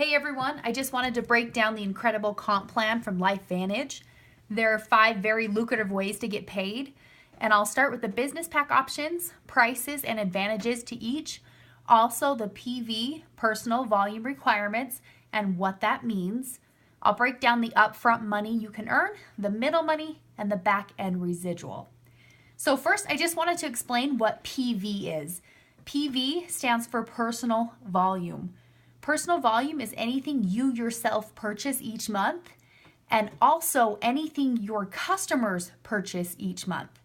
Hey everyone, I just wanted to break down the incredible comp plan from LifeVantage. There are 5 very lucrative ways to get paid, and I'll start with the business pack options, prices, and advantages to each. Also the PV, personal volume requirements, and what that means. I'll break down the upfront money you can earn, the middle money, and the back end residual. So first, I just wanted to explain what PV is. PV stands for personal volume. Personal volume is anything you yourself purchase each month, and also anything your customers purchase each month.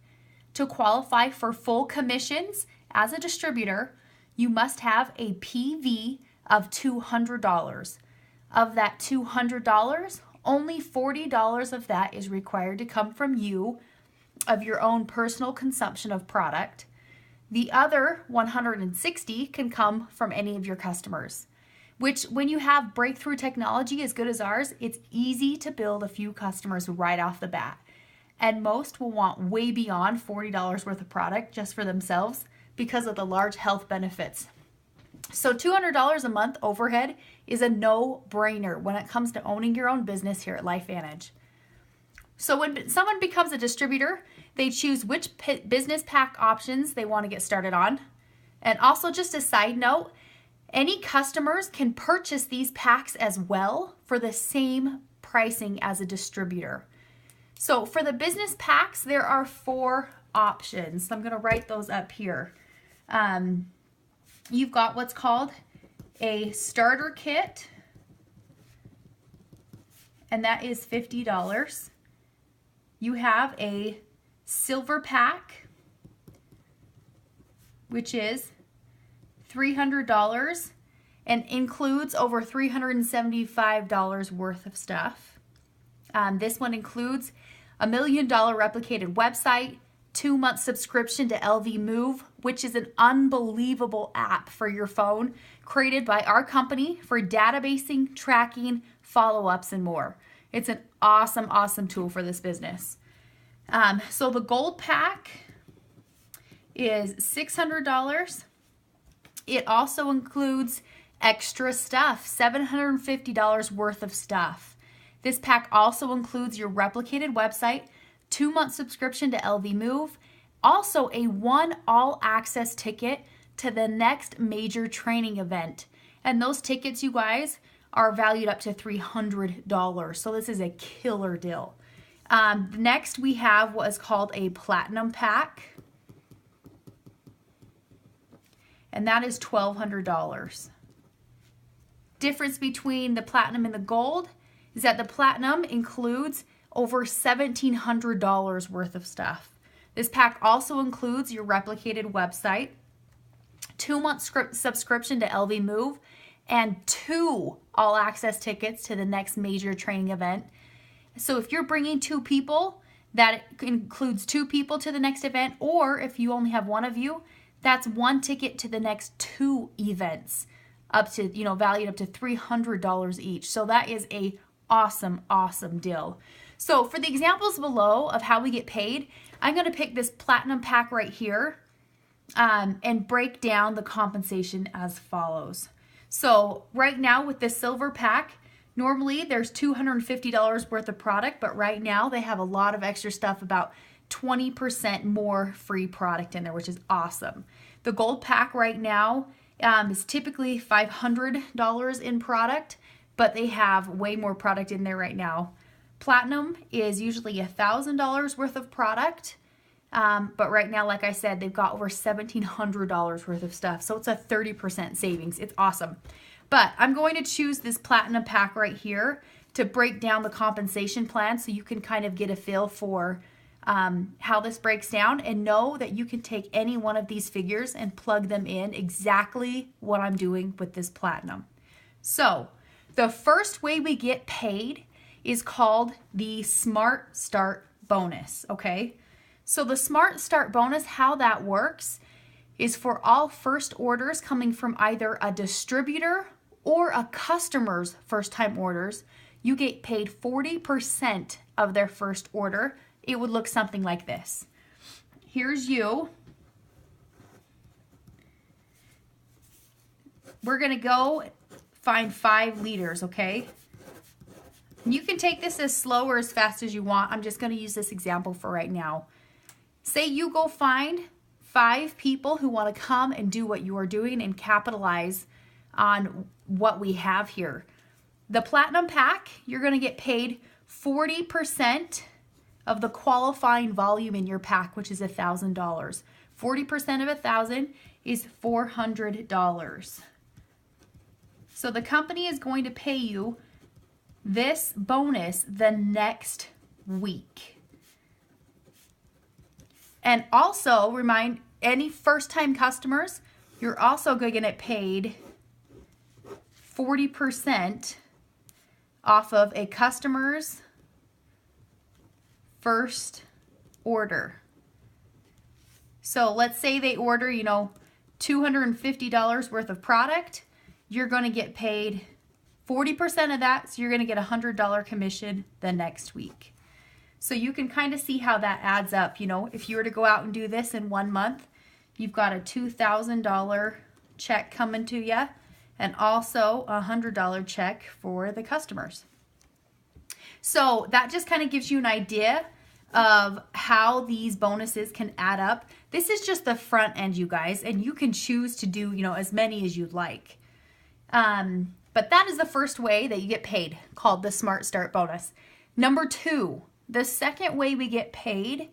To qualify for full commissions as a distributor, you must have a PV of $200. Of that $200, only $40 of that is required to come from you, of your own personal consumption of product. The other $160 can come from any of your customers, which when you have breakthrough technology as good as ours, it's easy to build a few customers right off the bat. And most will want way beyond $40 worth of product just for themselves because of the large health benefits. So $200 a month overhead is a no-brainer when it comes to owning your own business here at LifeVantage. So when someone becomes a distributor, they choose which business pack options they want to get started on. And also, just a side note, any customers can purchase these packs as well for the same pricing as a distributor. So for the business packs, there are 4 options. So I'm going to write those up here. You've got what's called a starter kit, and that is $50. You have a silver pack, which is $300 and includes over $375 worth of stuff. This one includes a $1 million replicated website, 2-month subscription to LV Move, which is an unbelievable app for your phone created by our company for databasing, tracking, follow-ups, and more. It's an awesome, awesome tool for this business. So the gold pack is $600. It also includes extra stuff, $750 worth of stuff. This pack also includes your replicated website, 2-month subscription to LV Move, also a 1 all-access ticket to the next major training event. And those tickets, you guys, are valued up to $300. So this is a killer deal. Next, we have what is called a platinum pack, and that is $1,200. Difference between the platinum and the gold is that the platinum includes over $1,700 worth of stuff. This pack also includes your replicated website, 2-month subscription to LV Move, and 2 all-access tickets to the next major training event. So if you're bringing 2 people, that includes 2 people to the next event, or if you only have one of you, that's 1 ticket to the next 2 events, up to, valued up to $300 each. So that is a awesome, awesome deal. So for the examples below of how we get paid, I'm going to pick this platinum pack right here and break down the compensation as follows. So right now with the silver pack, normally there's $250 worth of product, but right now they have a lot of extra stuff, about 20% more free product in there, which is awesome. The gold pack right now is typically $500 in product, but they have way more product in there right now. Platinum is usually $1,000 worth of product, but right now, like I said, they've got over $1,700 worth of stuff, so it's a 30% savings. It's awesome. But I'm going to choose this platinum pack right here to break down the compensation plan so you can kind of get a feel for how this breaks down, and know that you can take any one of these figures and plug them in exactly what I'm doing with this platinum. So the first way we get paid is called the Smart Start bonus, okay? So the Smart Start bonus, how that works is for all first orders coming from either a distributor or a customer's first-time orders, you get paid 40% of their first order. It would look something like this. Here's you. We're going to go find 5 leaders, okay? You can take this as slow or as fast as you want. I'm just going to use this example for right now. Say you go find 5 people who want to come and do what you are doing and capitalize on what we have here. The Platinum Pack, you're going to get paid 40% of the qualifying volume in your pack, which is $1,000. 40% of 1,000 is $400. So the company is going to pay you this bonus the next week. And also remind any first-time customers, you're also going to get paid 40% off of a customer's first order. So let's say they order, you know, $250 worth of product. You're going to get paid 40% of that, so you're going to get a $100 commission the next week. So you can kind of see how that adds up. You know, if you were to go out and do this in 1 month, you've got a $2,000 check coming to you and also a $100 check for the customers. So that just kind of gives you an idea of how these bonuses can add up. This is just the front end, you guys, and you can choose to do, you know, as many as you'd like. But that is the first way that you get paid, called the Smart Start bonus. Number 2, the second way we get paid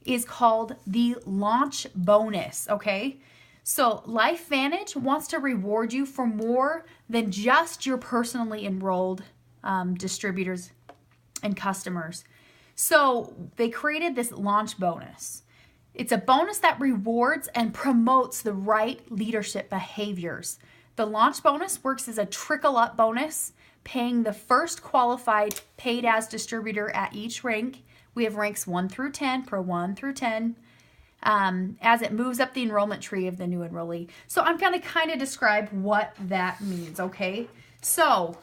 is called the launch bonus, okay? So LifeVantage wants to reward you for more than just your personally enrolled distributors and customers. So they created this launch bonus. It's a bonus that rewards and promotes the right leadership behaviors. The launch bonus works as a trickle-up bonus, paying the first qualified paid as distributor at each rank. We have ranks 1 through 10, Pro 1 through 10, as it moves up the enrollment tree of the new enrollee. So I'm going to kind of describe what that means, okay? So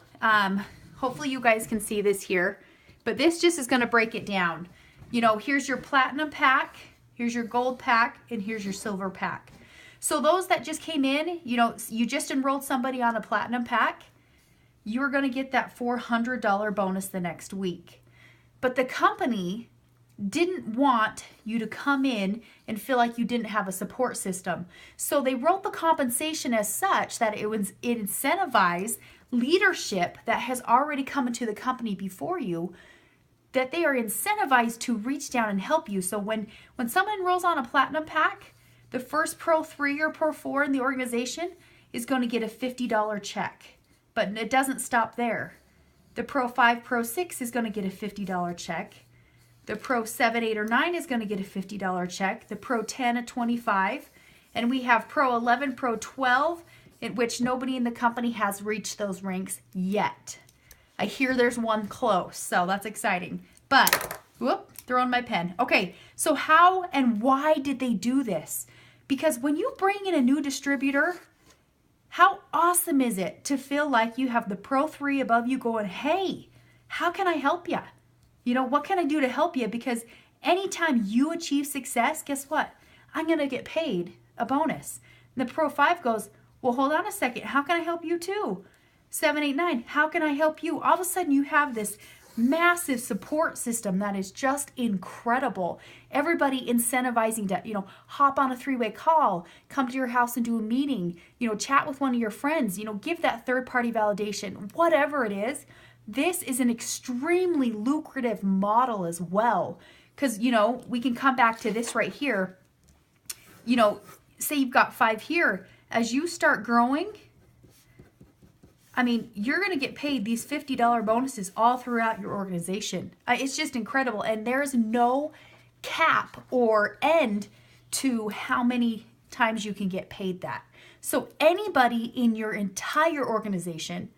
hopefully you guys can see this here, but this just is going to break it down. You know, here's your Platinum Pack, here's your Gold Pack, and here's your Silver Pack. So those that just came in, you know, you just enrolled somebody on a Platinum Pack, you're going to get that $400 bonus the next week. But the company didn't want you to come in and feel like you didn't have a support system. So they wrote the compensation as such that it incentivized leadership that has already come into the company before you, that they are incentivized to reach down and help you. So when someone enrolls on a Platinum Pack, the first Pro 3 or Pro 4 in the organization is going to get a $50 check. But it doesn't stop there. The Pro 5, Pro 6 is going to get a $50 check. The Pro 7, 8, or 9 is going to get a $50 check. The Pro 10, a $25. And we have Pro 11, Pro 12, in which nobody in the company has reached those ranks yet. I hear there's one close, so that's exciting. But, whoop, throwing my pen. Okay, so how and why did they do this? Because when you bring in a new distributor, how awesome is it to feel like you have the Pro 3 above you going, hey, how can I help you? You know, what can I do to help you? Because anytime you achieve success, guess what? I'm going to get paid a bonus. And the Pro 5 goes, well, hold on a second. How can I help you too? 7, 8, 9, how can I help you? All of a sudden you have this massive support system that is just incredible. Everybody incentivizing to, you know, hop on a 3-way call, come to your house and do a meeting, you know, chat with one of your friends, you know, give that third-party validation, whatever it is. This is an extremely lucrative model as well. Because, you know, we can come back to this right here. You know, say you've got 5 here. As you start growing, I mean, you're going to get paid these $50 bonuses all throughout your organization. It's just incredible. And there's no cap or end to how many times you can get paid that. So anybody in your entire organization,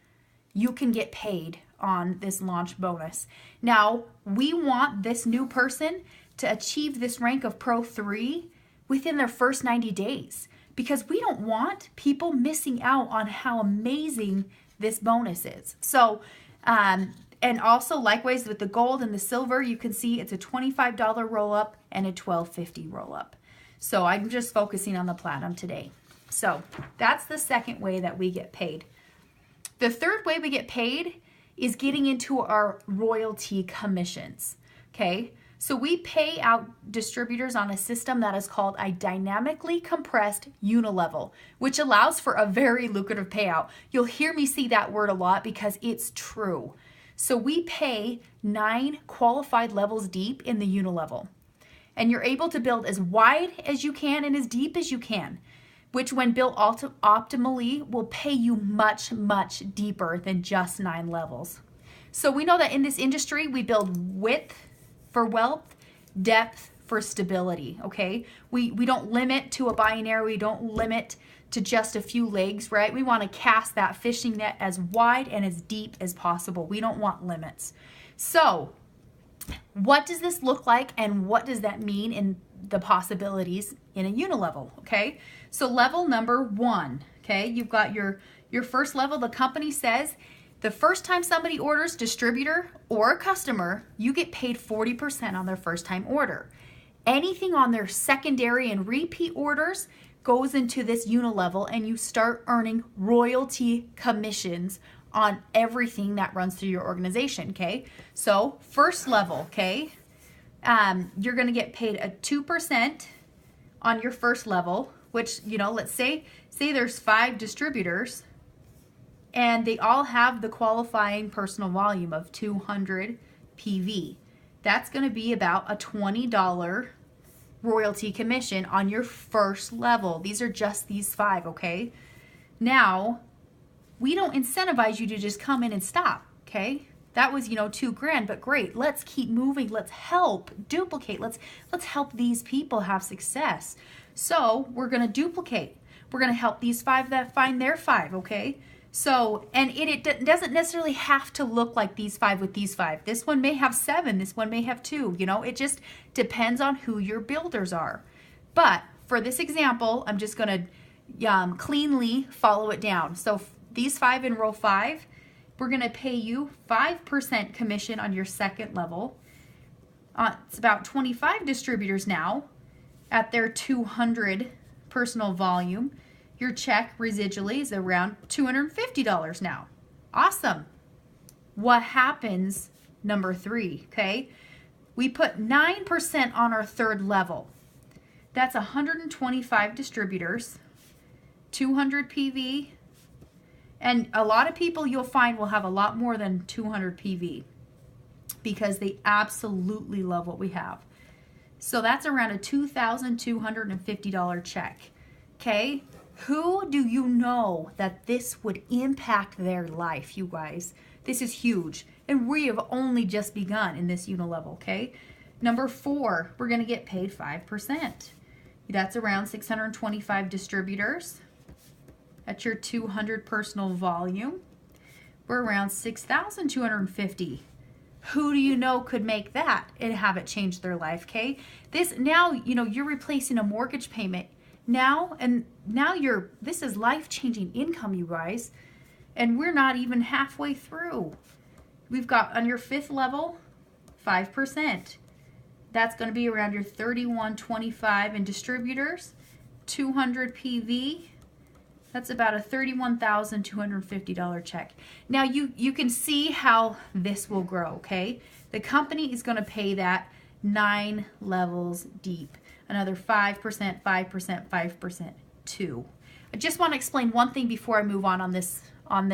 you can get paid on this launch bonus. Now, we want this new person to achieve this rank of Pro 3 within their first 90 days because we don't want people missing out on how amazing this bonus is. So, and also likewise with the gold and the silver, you can see it's a $25 roll up and a $12.50 roll up. So I'm just focusing on the platinum today. So that's the second way that we get paid. The third way we get paid is getting into our royalty commissions, okay? So we pay out distributors on a system that is called a dynamically compressed unilevel, which allows for a very lucrative payout. You'll hear me say that word a lot because it's true. So we pay 9 qualified levels deep in the unilevel. And you're able to build as wide as you can and as deep as you can, which when built optimally will pay you much, much deeper than just 9 levels. So we know that in this industry, we build width for wealth, depth for stability, okay? We don't limit to a binary, we don't limit to just a few legs, right? We want to cast that fishing net as wide and as deep as possible. We don't want limits. So what does this look like and what does that mean in the possibilities in a unilevel, okay? So level number 1, okay? You've got your first level. The company says the first time somebody orders, distributor or a customer, you get paid 40% on their first time order. Anything on their secondary and repeat orders goes into this unilevel and you start earning royalty commissions on everything that runs through your organization, okay? So first level, okay? You're gonna get paid a 2% on your first level, which, you know, let's say there's 5 distributors and they all have the qualifying personal volume of 200 PV. That's gonna be about a $20 royalty commission on your first level. These are just these 5, okay? Now, we don't incentivize you to just come in and stop, okay? That was, you know, $2,000, but great. Let's keep moving. Let's help duplicate. Let's help these people have success. So we're gonna duplicate. We're gonna help these 5 that find their 5, okay? So, and it doesn't necessarily have to look like these 5 with these 5. This one may have 7, this one may have 2, you know, it just depends on who your builders are. But for this example, I'm just gonna cleanly follow it down. So these 5 in row 5, we're gonna pay you 5% commission on your second level. It's about 25 distributors now at their 200 personal volume. Your check residually is around $250 now. Awesome. What happens, number 3, okay? We put 9% on our third level. That's 125 distributors, 200 PV, and a lot of people you'll find will have a lot more than 200 PV because they absolutely love what we have. So that's around a $2,250 check, okay? Who do you know that this would impact their life, you guys? This is huge. And we have only just begun in this unilevel, okay? Number 4, we're going to get paid 5%. That's around 625 distributors. At your 200 personal volume, we're around 6,250. Who do you know could make that and have it change their life, okay? This now, you know, you're replacing a mortgage payment. Now this is life-changing income, you guys, and we're not even halfway through. We've got on your 5th level 5%. That's going to be around your 3125 in distributors, 200 PV. That's about a $31,250 check. Now you can see how this will grow, okay? The company is going to pay that 9 levels deep. Another 5%, 5%, 5%, 2. I just want to explain one thing before I move on this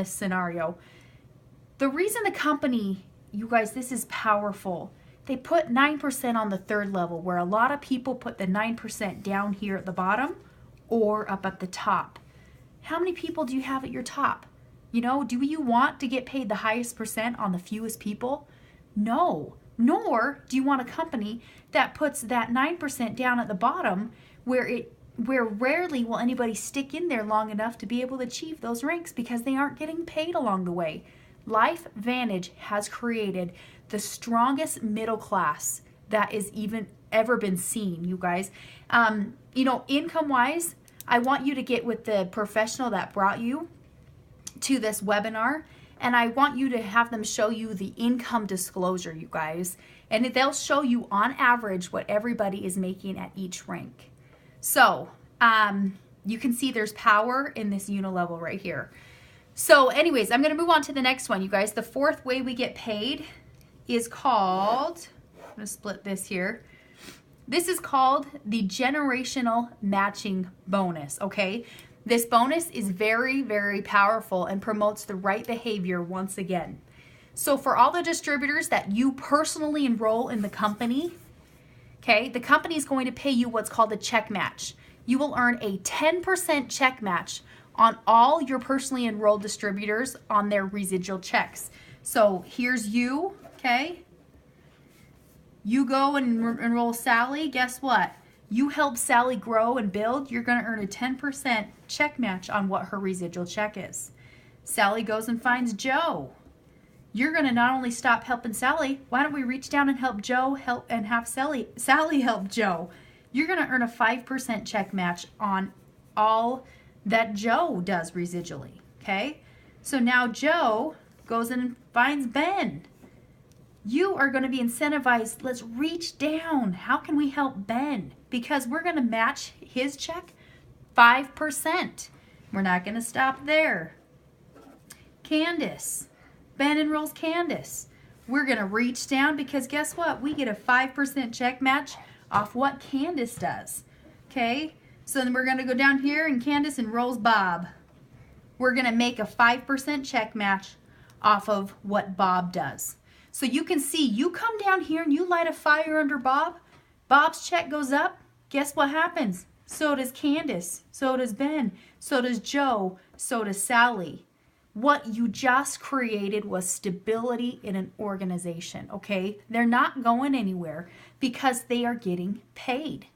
scenario. The reason the company, you guys, this is powerful. They put 9% on the third level, where a lot of people put the 9% down here at the bottom or up at the top. How many people do you have at your top? You know, do you want to get paid the highest percent on the fewest people? No. Nor do you want a company that puts that 9% down at the bottom where rarely will anybody stick in there long enough to be able to achieve those ranks because they aren't getting paid along the way. LifeVantage has created the strongest middle class that is even ever been seen, you guys. You know, income-wise, I want you to get with the professional that brought you to this webinar, and I want you to have them show you the income disclosure, you guys. And they'll show you on average what everybody is making at each rank. So you can see there's power in this unilevel right here. So anyways, I'm going to move on to the next one, you guys. The fourth way we get paid is called, I'm going to split this here. This is called the generational matching bonus, okay? This bonus is very, very powerful and promotes the right behavior once again. So for all the distributors that you personally enroll in the company, okay, the company is going to pay you what's called a check match. You will earn a 10% check match on all your personally enrolled distributors on their residual checks. So here's you, okay? You go and enroll Sally, guess what? You help Sally grow and build, you're gonna earn a 10% check match on what her residual check is. Sally goes and finds Joe. You're gonna not only stop helping Sally, why don't we reach down and help Joe and have Sally help Joe? You're gonna earn a 5% check match on all that Joe does residually, okay? So now Joe goes in and finds Ben. You are going to be incentivized. Let's reach down. How can we help Ben? Because we're going to match his check 5%. We're not going to stop there. Candace. Ben enrolls Candace. We're going to reach down because guess what? We get a 5% check match off what Candace does. Okay? So then we're going to go down here and Candace enrolls Bob. We're going to make a 5% check match off of what Bob does. So you can see, you come down here and you light a fire under Bob. Bob's check goes up. Guess what happens? So does Candace. So does Ben. So does Joe. So does Sally. What you just created was stability in an organization, okay? They're not going anywhere because they are getting paid.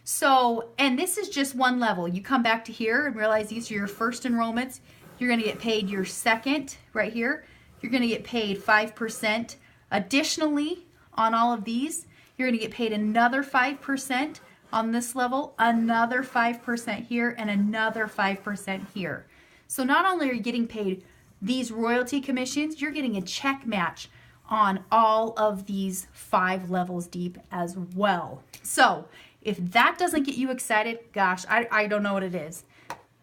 So, and this is just one level. You come back to here and realize these are your first enrollments. You're going to get paid your second right here. You're going to get paid 5%. Additionally, on all of these, you're going to get paid another 5% on this level, another 5% here, and another 5% here. So not only are you getting paid these royalty commissions, you're getting a check match on all of these 5 levels deep as well. So if that doesn't get you excited, gosh, I don't know what it is.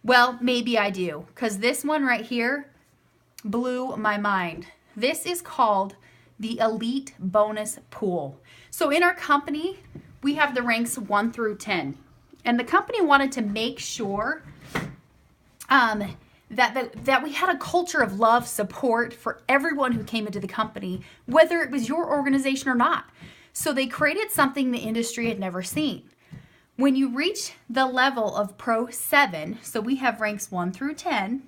Well, maybe I do, because this one right here blew my mind. This is called the Elite Bonus Pool. So in our company, we have the ranks 1 through 10. And the company wanted to make sure that we had a culture of love, support for everyone who came into the company, whether it was your organization or not. So they created something the industry had never seen. When you reach the level of Pro 7, so we have ranks 1 through 10,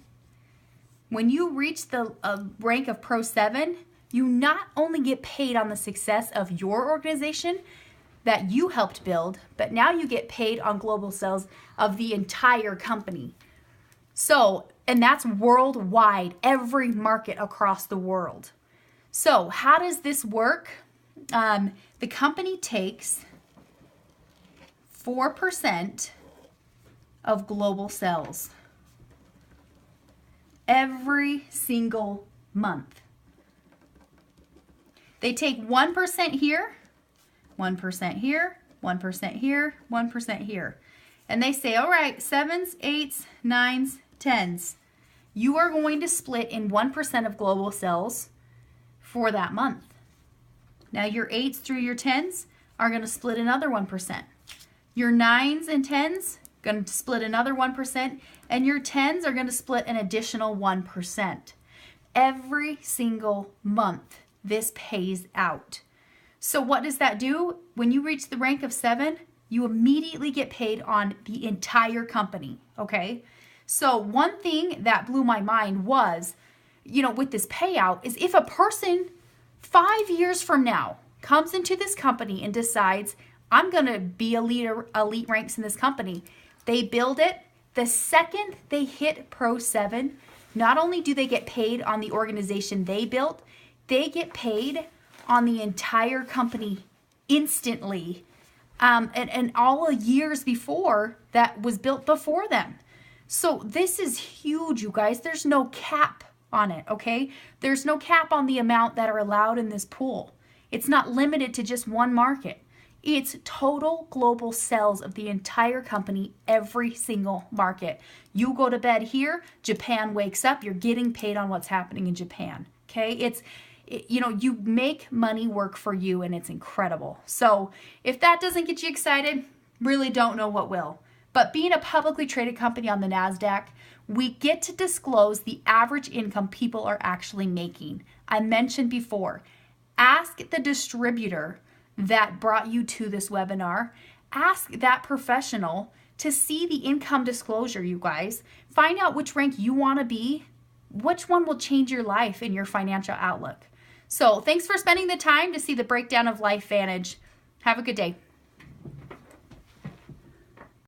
when you reach the rank of Pro 7, you not only get paid on the success of your organization that you helped build, but now you get paid on global sales of the entire company. So, and that's worldwide, every market across the world. So how does this work? The company takes 4% of global sales every single month. They take 1% here, 1% here, 1% here, 1% here. And they say, all right, 7s, 8s, 9s, 10s. You are going to split in 1% of global sales for that month. Now your 8s through your 10s are going to split another 1%. Your 9s and 10s going to split another 1%, and your 10s are going to split an additional 1%. Every single month, this pays out. So what does that do? When you reach the rank of 7, you immediately get paid on the entire company, okay? So one thing that blew my mind was, with this payout is if a person 5 years from now comes into this company and decides, I'm going to be elite ranks in this company, they build it. The second they hit Pro 7, not only do they get paid on the organization they built, they get paid on the entire company instantly, and all the years before that was built before them. So this is huge, you guys. There's no cap on it, okay? There's no cap on the amount that are allowed in this pool. It's not limited to just one market. It's total global sales of the entire company, every single market. You go to bed here, Japan wakes up, you're getting paid on what's happening in Japan. Okay? You make money work for you, and it's incredible. So if that doesn't get you excited, really don't know what will. But being a publicly traded company on the NASDAQ, we get to disclose the average income people are actually making. I mentioned before, ask the distributor that brought you to this webinar. Ask that professional to see the income disclosure, you guys. Find out which rank you want to be, which one will change your life and your financial outlook. So thanks for spending the time to see the breakdown of LifeVantage. Have a good day.